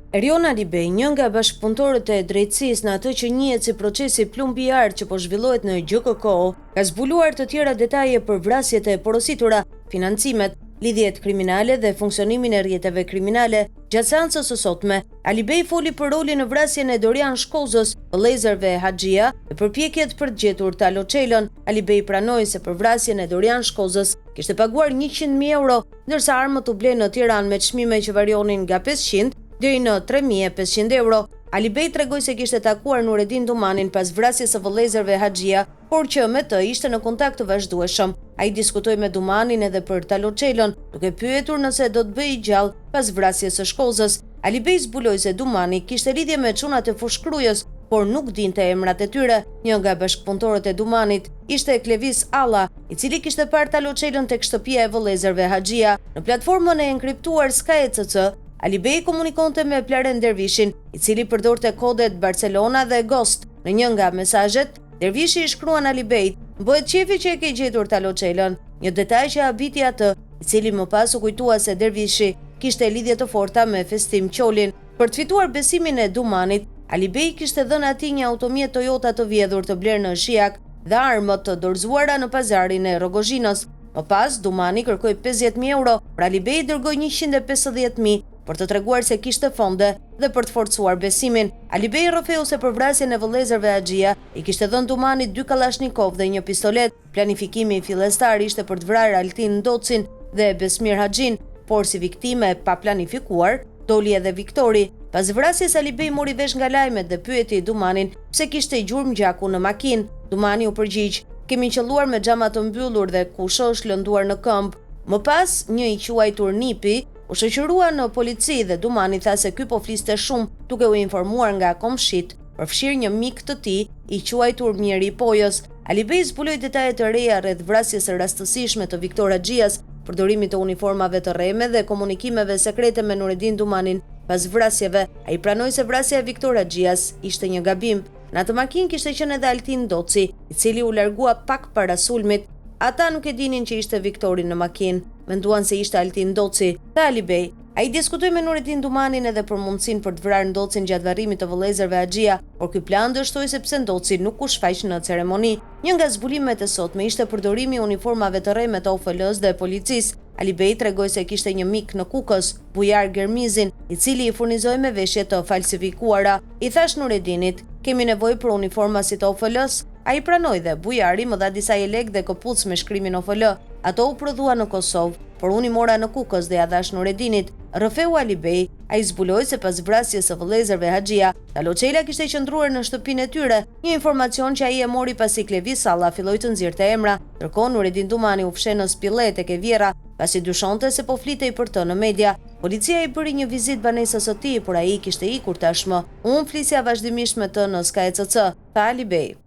Erion Alibej, një nga bashkëpunëtorët e drejtësisë në atë që njihet si procesi plumbiar që po zhvillohet në GKK, ka zbuluar të tjera detaje për vrasjet e porositura, financimet, lidhjet kriminale dhe funksionimin e rrjeteve kriminale. Gjatë seancës së sotme, Alibej foli për rolin në vrasjen e Dorian Shkozës, vëllezërve Haxhia dhe përpjekjet për të gjetur Talo Çelën. Alibej pranoi se për vrasjen e Dorian Shkozës kishte paguar 100.000 euro, ndërsa armët u blenë në Tiranë me çmime që varionin nga 500 deri në 3.500 euro. Alibej tregoi se kishte takuar Nureddin Dumanin pas vrasjes së vëllezërve Haxhia, por që me të ishte në kontakt të vazhdueshëm. Ai diskutoi me Dumanin edhe për Talo Çelën, duke pyetur nëse do të bëhej gjallë pas vrasjes së Shkozës. Alibej zbuloi se Dumani kishte lidhje me çunat e fushkrujës, por nuk dinte emrat e tyre. Një nga bashkëpunëtorët e Dumanit ishte Klevis Alla, i cili kishte parë Talo Çelën tek shtëpia e vëllezërve Haxhia. Në platformën e enkriptuar SkyECC, Alibej komunikonte me Plaren Dervishin, i cili përdorte kodet Barcelona dhe Ghost. Në një nga mesazhet, Dervishi i shkruan Alibejt: "Bëhet qefi që e ke gjetur Talo Çelën", një detaj që habiti atë, i cili më pas u kujtua se Dervishi kishte lidhje të forta me Festim Qolin. Për të fituar besimin e Dumanit, Alibej kishte dhënë atij një automjet Toyota të vjedhur të blerë në Shijak dhe armët të dorëzuara në pazarin e Rogozhinës. Më pas, Dumani kërkoi 50.000 euro, por Alibej dërgoi 150.000 për të treguar se kishte fonde dhe për të forcuar besimin. Alibej rrëfeu se për vrasjen e vëllezërve Haxhia i kishte dhënë Dumanit 2 Kalashnikov dhe një pistolet. Planifikimi fillestar ishte për të vrarë Altin Ndocin dhe Besmir Haxhin, por si viktime pa planifikuar doli edhe Viktori. Pas vrasjes, Alibej mori vesh nga lajmet dhe pyeti Dumanin pse kishte i gjurmë gjaku në makinë. Dumani u përgjigj: "Kemi qelluar me xhama të mbyllur dhe kusho është lënduar në këmbë." Më pas, një i quajtur Nipi u shoqërua në polici dhe Dumani tha se ky po fliste shumë, duke u informuar nga komshit, përfshirë një mik të tij i quajtur Mjeri Pojës. Alibej zbuloi detaje të reja rreth vrasjes së rastësishme të Viktor Haxhias, përdorimit të uniformave të rreme dhe komunikimeve sekrete me Nureddin Dumanin. Pas vrasjeve, ai pranoi se vrasja e Viktor Haxhias ishte një gabim. Në atë makinë kishte qenë edhe Altin Ndoci, i cili u largua pak para sulmit. Ata nuk e dinin që ishte Viktori në makinë, menduan se ishte Altin Ndoci, tha Alibej. Ai diskutoi me Nureddin Dumanin edhe për mundësinë për të vrarë Ndocin gjatë varrimit të vëllezërve Haxhia, por ky plan dështoi sepse Ndoci nuk u shfaq në ceremoni. Një nga zbulimet e sotme ishte përdorimi i uniformave të rreme të OFL-s dhe policisë. Alibej tregoi se kishte një mik në Kukës, Bujar Germizin, i cili i furnizoi me veshje të falsifikuara. I thash Nureddinit: "Kemi nevojë për uniforma si të OFL-s?" Ai pranoi dhe Bujari më dha disa jelek dhe këpucë me shkrimin OFL. Ato u prodhua në Kosovë, por unë i mora në Kukës dhe ja dhash Nureddinit. Rrëfeu Alibej. Ai zbuloi se pas vrasjes së vëllezërve Haxhia, Talo Çela kishte qëndruar në shtëpinë e tyre, një informacion që ai e mori pasi Klevis Salla filloi të nxirrte emra. Ndërkohë Nureddin Dumani u fshe në spillet tek e Vjera, pasi dyshonte se po flitej për të në media. Policia i bëri një vizitë banesës së tij, por ai kishte ikur tashmë. Unë flisja vazhdimisht me të në SkyECC, tha Alibej.